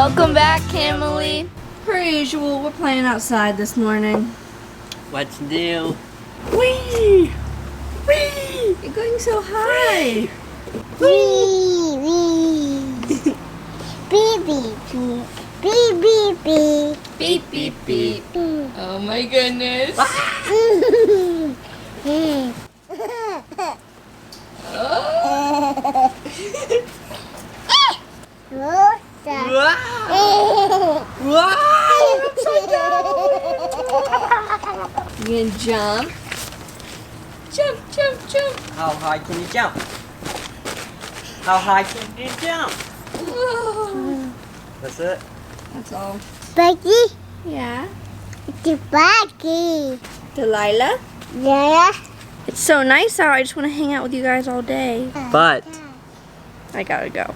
Welcome back, Camille. Per usual, we're playing outside this morning. What's new? Whee! Whee! You're going so high. Wee, wee. Beep, beep, beep. Beep, beep, beep. Beep, beep, beep. Oh my goodness. Wow! Upside down! You gonna jump? Jump, jump, jump. How high can you jump? How high can you jump? Whoa. That's it? That's all. Becky, Yeah. it's Becky. Delilah? Yeah. It's so nice out. I just want to hang out with you guys all day. But, I gotta go.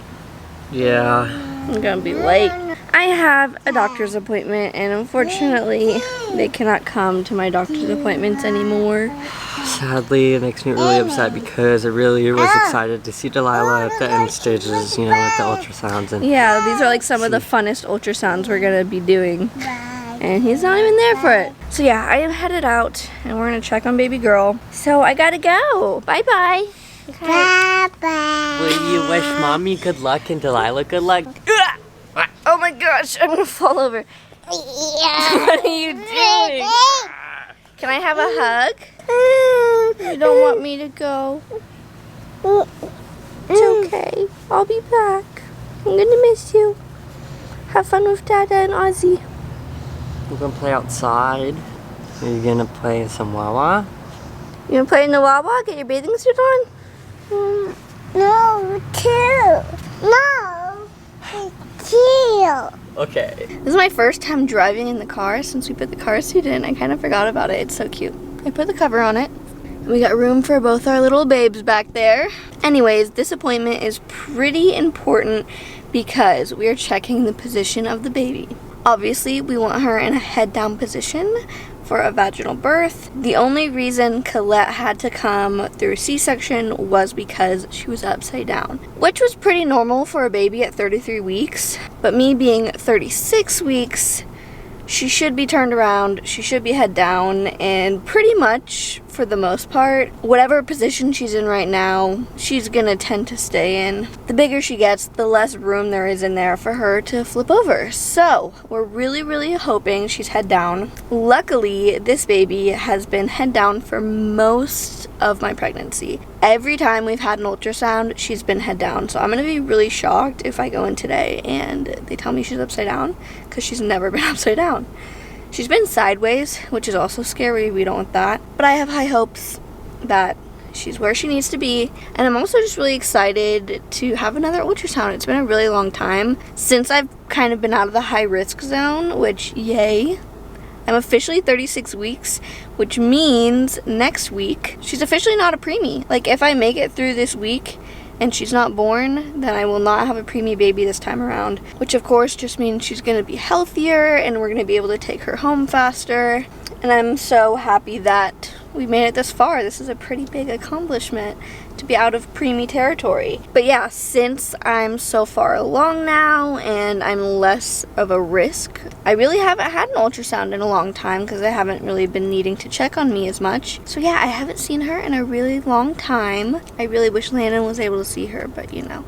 yeah. I'm gonna be late. I have a doctor's appointment, and unfortunately, they cannot come to my doctor's appointments anymore. Sadly, it makes me really upset because I really was excited to see Delilah at the end stages, you know, with the ultrasounds. And Yeah, these are like some of the funnest ultrasounds we're gonna be doing, and he's not even there for it. So yeah, I am headed out, and we're gonna check on baby girl. So I gotta go. Bye bye. Bye-bye. will you wish Mommy good luck and Delilah good luck? Oh my gosh, I'm gonna fall over. What are you doing? Can I have a hug? You don't want me to go. It's okay. I'll be back. I'm gonna miss you. Have fun with Dada and Ozzy. We're gonna play outside. Are you gonna play some Wawa? You wanna play in the Wawa? Get your bathing suit on? No, two. No, two. Okay. This is my first time driving in the car since we put the car seat in. I kind of forgot about it. It's so cute. I put the cover on it. We got room for both our little babes back there. Anyways, this appointment is pretty important because we are checking the position of the baby. Obviously, we want her in a head down position for a vaginal birth. The only reason Colette had to come through C-section was because she was upside down, which was pretty normal for a baby at 33 weeks. But me being 36 weeks, she should be turned around, she should be head down, and pretty much, for the most part, whatever position she's in right now, she's gonna tend to stay in. The bigger she gets, the less room there is in there for her to flip over. So, we're really hoping she's head down. Luckily, this baby has been head down for most of my pregnancy. Every time we've had an ultrasound, she's been head down. So I'm gonna be really shocked if I go in today and they tell me she's upside down, because she's never been upside down. She's been sideways, which is also scary. We don't want that. But I have high hopes that she's where she needs to be. And I'm also just really excited to have another ultrasound. It's been a really long time since I've kind of been out of the high risk zone, which yay. I'm officially 36 weeks, which means next week, she's officially not a preemie. Like, if I make it through this week and she's not born, then I will not have a preemie baby this time around, which of course just means she's gonna be healthier and we're gonna be able to take her home faster. And I'm so happy that we made it this far. This is a pretty big accomplishment to be out of preemie territory. But yeah, since I'm so far along now and I'm less of a risk, I really haven't had an ultrasound in a long time because I haven't really been needing to check on me as much. So yeah, I haven't seen her in a really long time. I really wish Landon was able to see her, but you know,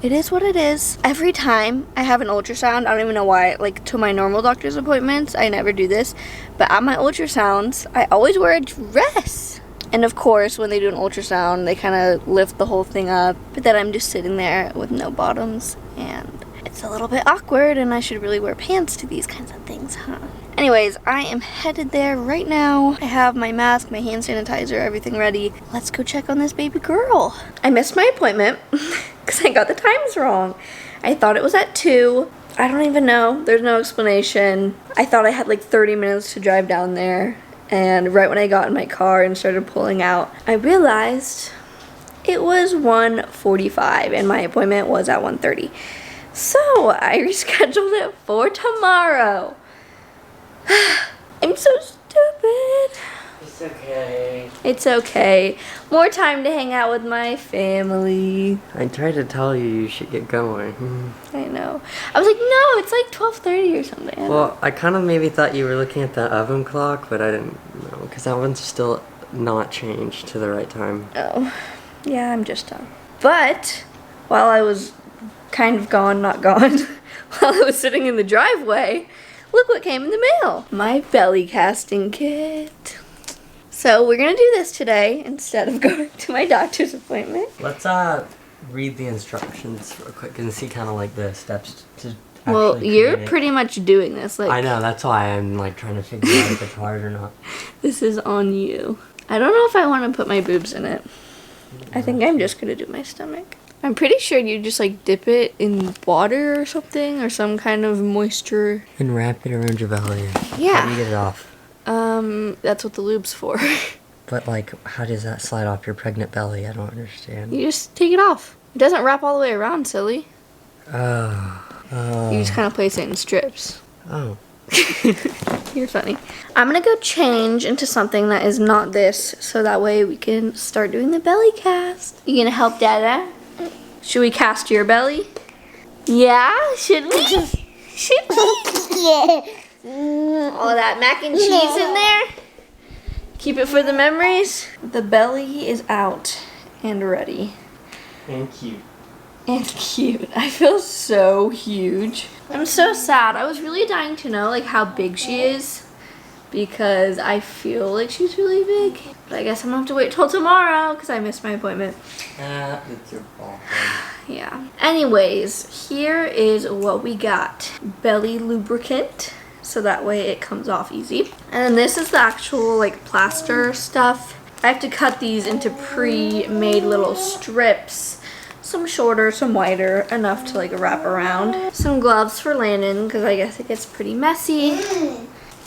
it is what it is. Every time I have an ultrasound, I don't even know why, like to my normal doctor's appointments, I never do this, but at my ultrasounds, I always wear a dress. And of course, when they do an ultrasound, they kind of lift the whole thing up, but then I'm just sitting there with no bottoms, and it's a little bit awkward, and I should really wear pants to these kinds of things, huh? Anyways, I am headed there right now. I have my mask, my hand sanitizer, everything ready. Let's go check on this baby girl. I missed my appointment because I got the times wrong. I thought it was at 2. I don't even know. There's no explanation. I thought I had like 30 minutes to drive down there. And right when I got in my car and started pulling out, I realized it was 1:45 and my appointment was at 1:30. So I rescheduled it for tomorrow. I'm so stupid. It's okay. It's okay. More time to hang out with my family. I tried to tell you should get going. I know. I was like, no, it's like 12:30 or something. Well, I kind of maybe thought you were looking at the oven clock, but I didn't know, because that one's still not changed to the right time. Oh, yeah, I'm just done. But while I was kind of gone, not gone, while I was sitting in the driveway, look what came in the mail. My belly casting kit. So we're gonna do this today instead of going to my doctor's appointment. Let's read the instructions real quick and see kind of like the steps to Well, actually you're create it. pretty much doing this. Like, I know, that's why I'm like trying to figure out if it's hard or not. this is on you. I don't know if I want to put my boobs in it. I think I'm just gonna do my stomach. I'm pretty sure you just like dip it in water or something, or some kind of moisture. And wrap it around your belly. Yeah. How do you get it off? That's what the lube's for. But like, how does that slide off your pregnant belly? I don't understand. You just take it off. It doesn't wrap all the way around, silly. Oh. You just kind of place it in strips. Oh. You're funny. I'm gonna go change into something that is not this, so that way we can start doing the belly cast. You gonna help Dada? Should we cast your belly? Yeah, should we? Should we? Yeah. All that mac and cheese in there. Keep it for the memories. The belly is out and ready. And cute. And cute. I feel so huge. I'm so sad. I was really dying to know like how big she is, because I feel like she's really big. But I guess I'm gonna have to wait till tomorrow because I missed my appointment. It's your fault. Yeah. Anyways, here is what we got. Belly lubricant, so that way it comes off easy. And then this is the actual like plaster stuff. I have to cut these into pre-made little strips. Some shorter, some wider, enough to like wrap around. Some gloves for Landon, because I guess it gets pretty messy.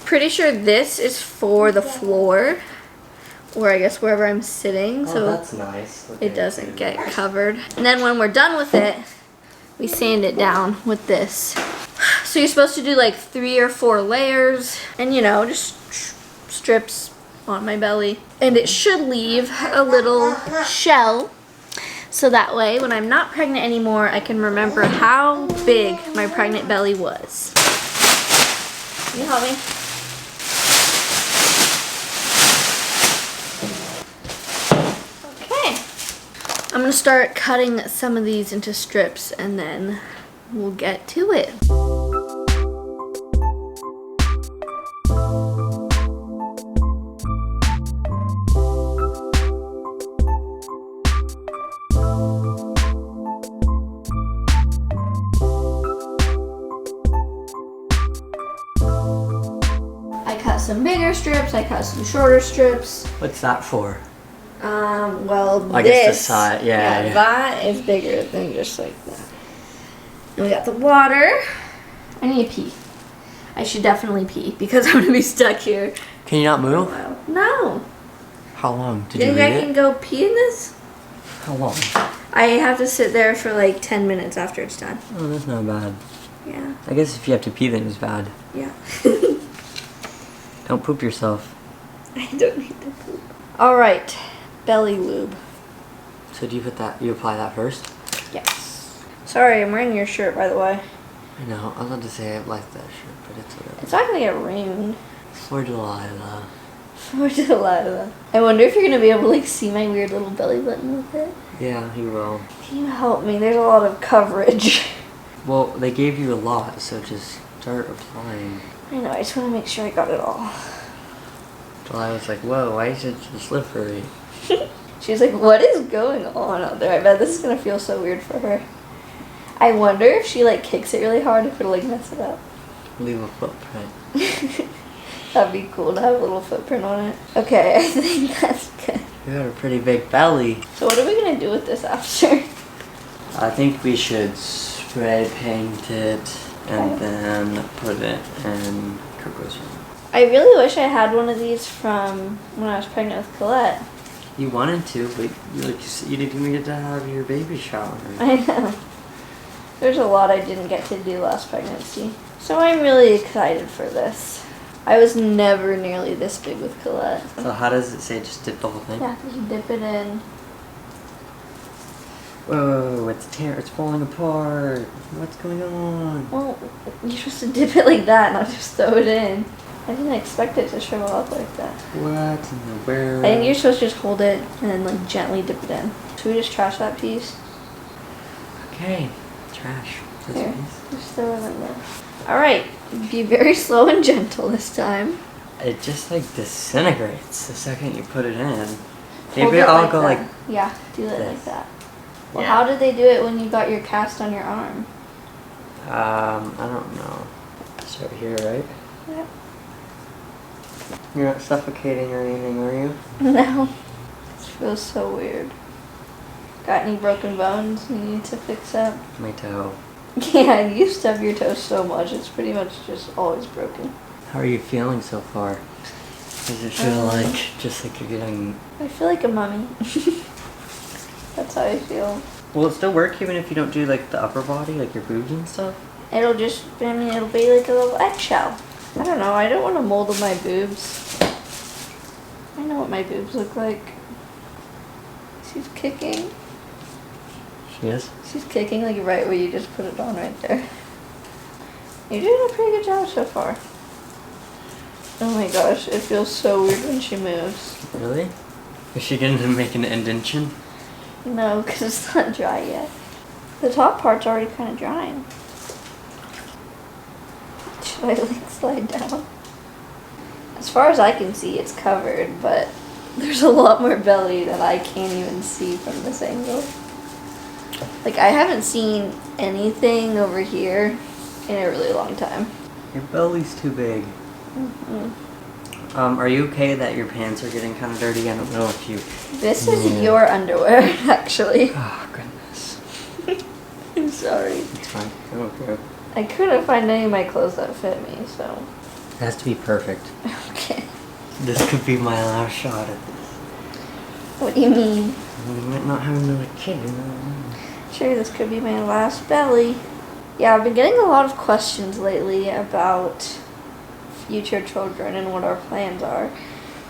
Pretty sure this is for the floor, or I guess wherever I'm sitting, so that's nice. it doesn't get covered. And then when we're done with it, we sand it down with this. So you're supposed to do like 3 or 4 layers, and you know, just strips on my belly. And it should leave a little shell, so that way when I'm not pregnant anymore, I can remember how big my pregnant belly was. Can you help me? Okay. I'm gonna start cutting some of these into strips and then we'll get to it. I cut some bigger strips, I cut some shorter strips. What's that for? Well, I guess the side, yeah. That is bigger than just like that. And we got the water. I need to pee. I should definitely pee because I'm gonna be stuck here Can you not for a move? while. No. How long? Did Do you you think read I it? can go pee in this? How long? I have to sit there for like 10 minutes after it's done. Oh, that's not bad. Yeah. I guess if you have to pee, then it's bad. Yeah. Don't poop yourself. I don't need to poop. All right. Belly lube. So do you apply that first? Yes. Sorry, I'm wearing your shirt, by the way. I know. I was about to say I like that shirt, but it's whatever. It's not gonna get ruined. For Delilah. For Delilah. I wonder if you're gonna be able to like see my weird little belly button with it. Yeah, he will. Can you help me? There's a lot of coverage. Well, they gave you a lot, so just start applying. I know, I just want to make sure I got it all. Delilah was like, whoa, why is it so slippery? She's like, what is going on out there? I bet this is gonna feel so weird for her. I wonder if she like kicks it really hard, if it'll like mess it up. Leave a footprint. That'd be cool to have a little footprint on it. Okay, I think that's good. You got a pretty big belly. So what are we gonna do with this after? I think we should spray paint it and then put it in Coco's room. I really wish I had one of these from when I was pregnant with Colette. You wanted to, but you didn't even get to have your baby shower. I know. There's a lot I didn't get to do last pregnancy. So I'm really excited for this. I was never nearly this big with Colette. So how does it say just dip the whole thing? Yeah, you dip it in. Whoa, it's falling apart. What's going on? Well, you're supposed to dip it like that, not just throw it in. I didn't expect it to shrivel up like that. What in the world? I think you're supposed to just hold it and then like gently dip it in. Should we just trash that piece? Okay, trash. This Here, piece. just throw it in there. Alright, be very slow and gentle this time. It just like disintegrates the second you put it in. Hold Maybe it I'll go that. like. Yeah, do it like this. that. Well, Yeah. how did they do it when you got your cast on your arm? I don't know. It's over here, right? Yep. You're not suffocating or anything, are you? No. This feels so weird. Got any broken bones you need to fix up? My toe. Yeah, you stub your toe so much, it's pretty much just always broken. How are you feeling so far? Does it feel like just like you're getting? I feel like a mummy. That's how I feel. Will it still work even if you don't do like the upper body, like your boobs and stuff? It'll be like a little eggshell. I don't know, I don't want to mold my boobs. I know what my boobs look like. She's kicking. She is? She's kicking like right where you just put it on right there. You're doing a pretty good job so far. Oh my gosh, it feels so weird when she moves. Really? Is she going to make an indentation? No, because it's not dry yet. The top part's already kind of drying. Should I like slide down? As far as I can see, it's covered, but there's a lot more belly that I can't even see from this angle. Like, I haven't seen anything over here in a really long time. Your belly's too big. Mm-hmm. Are you okay that your pants are getting kind of dirty? I don't know if you... This is your underwear, actually. Oh, goodness. I'm sorry. It's fine. Okay. I couldn't find any of my clothes that fit me, so. It has to be perfect. Okay. This could be my last shot at this. What do you mean? We might not have another kid. Sure, this could be my last belly. Yeah, I've been getting a lot of questions lately about future children and what our plans are.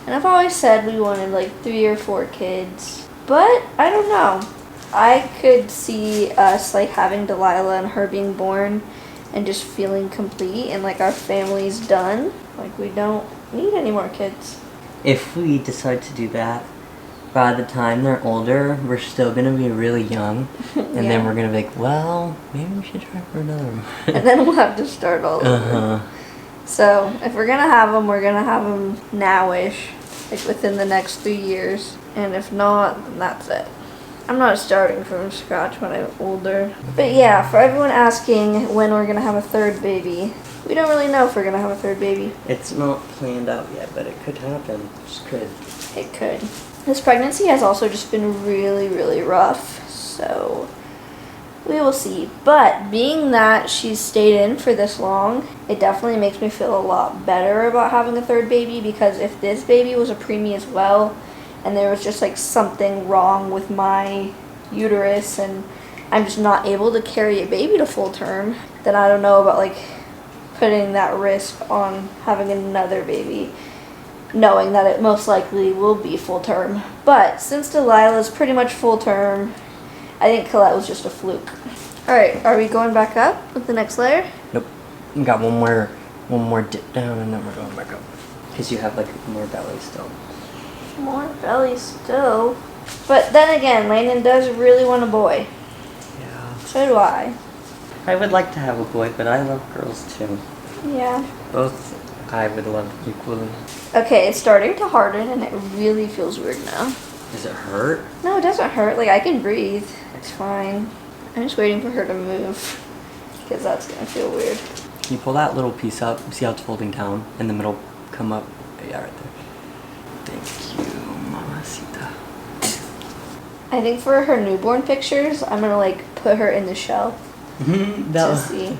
And I've always said we wanted like 3 or 4 kids. But I don't know. I could see us like having Delilah and her being born and just feeling complete and like our family's done. Like we don't need any more kids. If we decide to do that, by the time they're older, we're still going to be really young. And Yeah. then we're going to be like, well, maybe we should try for another one. And then we'll have to start all over. Uh-huh. So if we're gonna have them, we're gonna have them now-ish, like within the next 3 years. And if not, then that's it. I'm not starting from scratch when I'm older. But yeah, for everyone asking when we're gonna have a 3rd baby, we don't really know if we're gonna have a 3rd baby. It's not planned out yet, but it could happen. Just could. It could. This pregnancy has also just been really, really rough, so we will see. But being that she's stayed in for this long, it definitely makes me feel a lot better about having a 3rd baby, because if this baby was a preemie as well, and there was just like something wrong with my uterus and I'm just not able to carry a baby to full term, then I don't know about like putting that risk on having another baby, knowing that it most likely will be full term. But since Delilah's pretty much full term, I think Colette was just a fluke. Alright, are we going back up with the next layer? Nope. We got one more dip down and then we're going back up. Because you have like more belly still. More belly still. But then again, Landon does really want a boy. Yeah. So do I. I would like to have a boy, but I love girls too. Yeah. Both I would love equally. Okay, it's starting to harden and it really feels weird now. Does it hurt? No, it doesn't hurt. Like, I can breathe. It's fine. I'm just waiting for her to move, because that's going to feel weird. Can you pull that little piece up? See how it's folding down? In the middle, come up. Yeah, right there. Thank you, mamacita. I think for her newborn pictures, I'm going to, like, put her in the shell that to was see.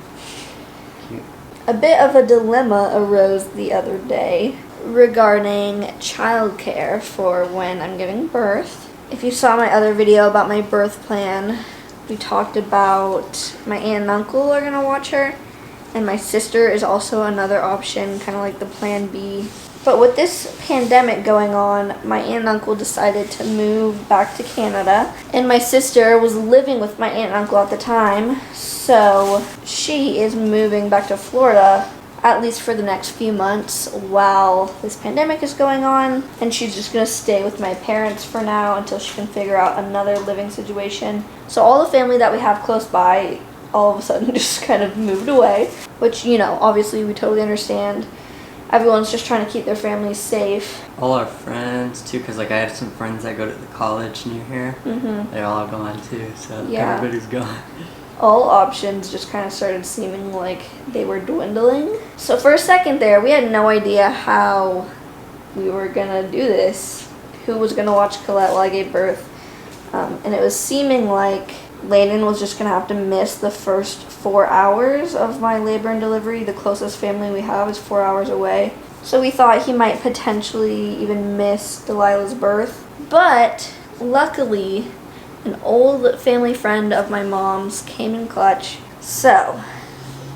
cute. A bit of a dilemma arose the other day regarding childcare for when I'm giving birth. If you saw my other video about my birth plan, we talked about my aunt and uncle are going to watch her, And my sister is also another option, kind of like the plan B. But with this pandemic going on, my aunt and uncle decided to move back to Canada. And my sister was living with my aunt and uncle at the time. So she is moving back to Florida, at least for the next few months while this pandemic is going on. And she's just gonna stay with my parents for now until she can figure out another living situation. So all the family that we have close by all of a sudden just kind of moved away, which, you know, obviously we totally understand. Everyone's just trying to keep their families safe. All our friends too, because like I have some friends that go to the college near here. They're all gone too, so Yeah. everybody's gone. All options just kind of started seeming like they were dwindling. So for a second there, we had no idea how we were gonna do this. Who was gonna watch Colette while I gave birth? And it was seeming like Landon was just gonna have to miss the first 4 hours of my labor and delivery. The closest family we have is 4 hours away. So we thought he might potentially even miss Delilah's birth. But luckily, an old family friend of my mom's came in clutch. So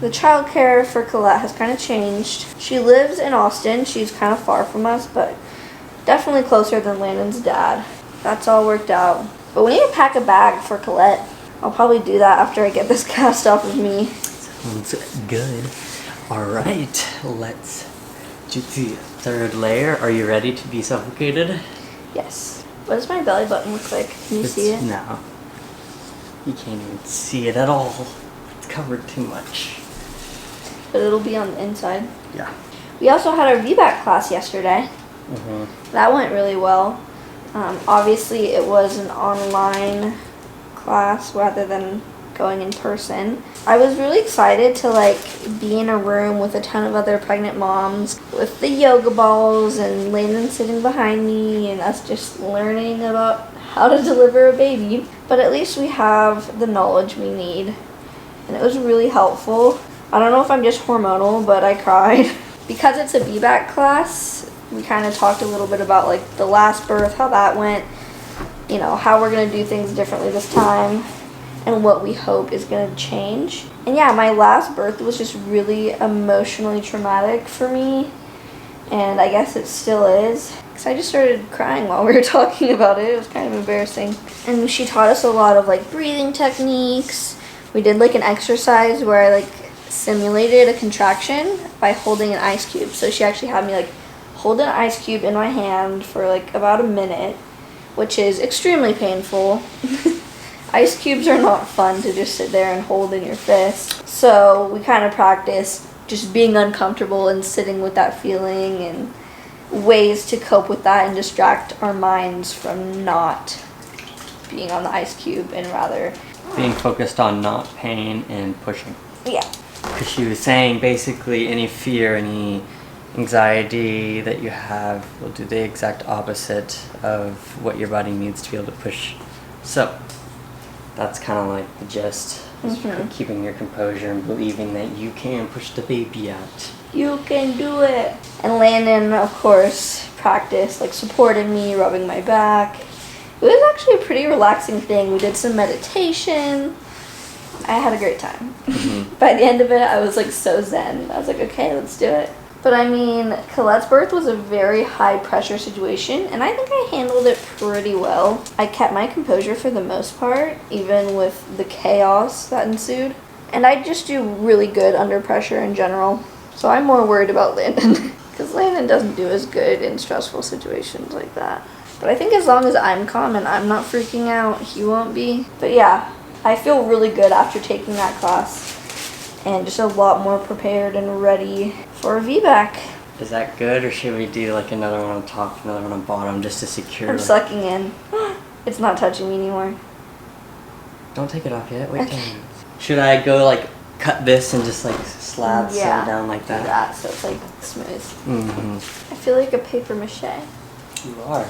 the childcare for Colette has kind of changed. She lives in Austin. She's kind of far from us, but definitely closer than Landon's dad. That's all worked out. But we need to pack a bag for Colette. I'll probably do that after I get this cast off of me. Sounds good. Alright, let's do the third layer. Are you ready to be suffocated? Yes. What does my belly button look like? Can you see it? No. You can't even see it at all. It's covered too much. But it'll be on the inside. Yeah. We also had our Vbac class yesterday. That went really well. Obviously, it was an online class rather than going in person. I was really excited to like be in a room with a ton of other pregnant moms with the yoga balls and Landon sitting behind me and us just learning about how to deliver a baby. But at least we have the knowledge we need, and it was really helpful. I don't know if I'm just hormonal, but I cried. Because it's a Vbac class, we kind of talked a little bit about like the last birth, how that went, you know, how we're going to do things differently this time, and what we hope is going to change. And yeah, my last birth was just really emotionally traumatic for me, and I guess it still is, because I just started crying while we were talking about it. It was kind of embarrassing. And she taught us a lot of like breathing techniques. We did like an exercise where I like simulated a contraction by holding an ice cube. So she actually had me like hold an ice cube in my hand for like about a minute, which is extremely painful. Ice cubes are not fun to just sit there and hold in your fist. So we kind of practiced just being uncomfortable and sitting with that feeling and ways to cope with that and distract our minds from not being on the ice cube and rather Being focused on not pain and pushing. yeah. Because she was saying basically any fear, any anxiety that you have will do the exact opposite of what your body needs to be able to push. So that's kind of like the gist, is keeping your composure and believing that you can push the baby out. You can do it. And Landon, of course, practiced, like supported me, rubbing my back. It was actually a pretty relaxing thing. We did some meditation. I had a great time. By the end of it, I was like so zen. I was like, okay, let's do it. But I mean, Colette's birth was a very high pressure situation, and I think I handled it pretty well. I kept my composure for the most part, even with the chaos that ensued. And I just do really good under pressure in general. So I'm more worried about Landon, because Landon doesn't do as good in stressful situations like that. But I think as long as I'm calm and I'm not freaking out, he won't be. But yeah, I feel really good after taking that class, and just a lot more prepared and ready for a VBAC. Is that good, or should we do like another one on top, another one on bottom, just to secure? I'm sucking in. It's not touching me anymore. Don't take it off yet. Wait 10 Okay. minutes. Should I go like cut this and just like slab some down like do that? that so it's like smooth. Mm-hmm. I feel like a paper mache. You are.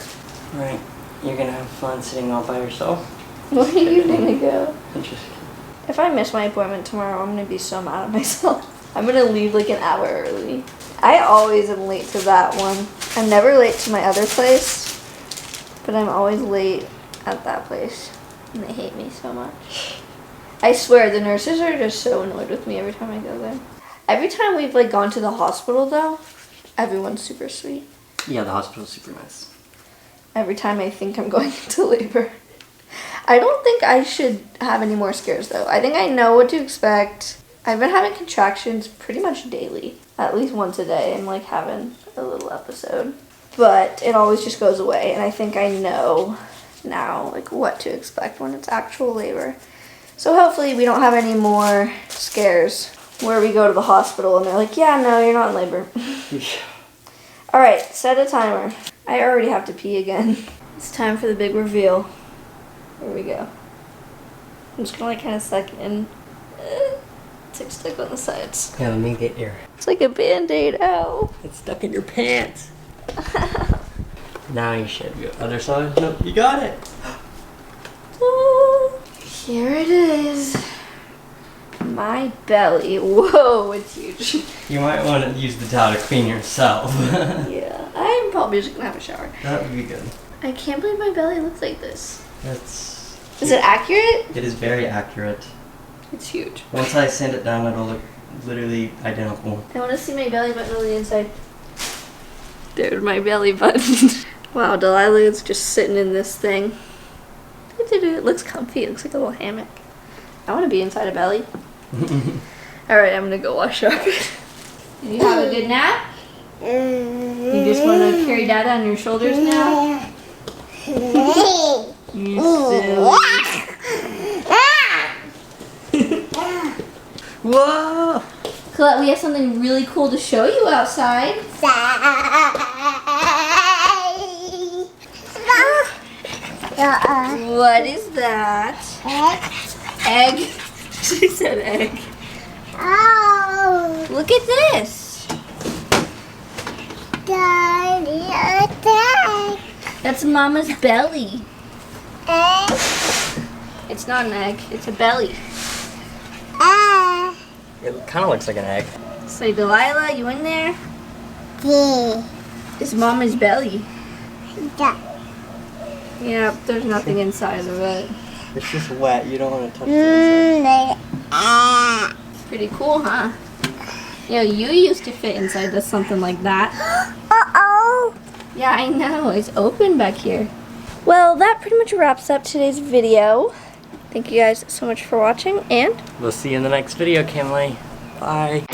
Right. You're gonna have fun sitting all by yourself. Where are you gonna go? Interesting. If I miss my appointment tomorrow, I'm gonna be so mad at myself. I'm gonna leave like an hour early. I always am late to that one. I'm never late to my other place, but I'm always late at that place. And they hate me so much. I swear, the nurses are just so annoyed with me every time I go there. Every time we've like gone to the hospital though, everyone's super sweet. Yeah, the hospital's super nice. Every time I think I'm going into labor. I don't think I should have any more scares though. I think I know what to expect. I've been having contractions pretty much daily. At least once a day I'm like having a little episode. But it always just goes away, and I think I know now like what to expect when it's actual labor. So hopefully we don't have any more scares where we go to the hospital and they're like, yeah, no, you're not in labor. Alright, set a timer. I already have to pee again. It's time for the big reveal. Here we go. I'm just gonna like kind of suck in. It's like stuck on the sides. Yeah, let me get your... It's like a band-aid, ow. It's stuck in your pants. Now you should go. Other side? Nope, you got it. Oh, here it is. My belly. Whoa, it's huge. You might want to use the towel to clean yourself. Yeah, I'm probably just gonna have a shower. That would be good. I can't believe my belly looks like this. That's... Is it accurate? It is very accurate. It's huge. Once I sand it down, it'll look literally identical. I want to see my belly button on the inside. There's my belly button. Wow, Delilah is just sitting in this thing. It looks comfy. It looks like a little hammock. I want to be inside a belly. Alright, I'm gonna go wash up. Did you have a good nap? You just want to carry Dada on your shoulders now? You silly. Whoa! Colette, we have something really cool to show you outside. What is that? Egg? She said egg. Oh, Look at this. Daddy, attack. That's Mama's belly. Egg. It's not an egg, it's a belly. It kind of looks like an egg. Say, Delilah, you in there? Yeah. It's Mama's belly. Yeah. Yeah, there's nothing inside of it. It's just wet. You don't want to touch it. It's pretty cool, huh? You know, you used to fit inside of something like that. Uh-oh. Yeah, I know. It's open back here. Well, that pretty much wraps up today's video. Thank you guys so much for watching, and We'll see you in the next video, Camley. Bye.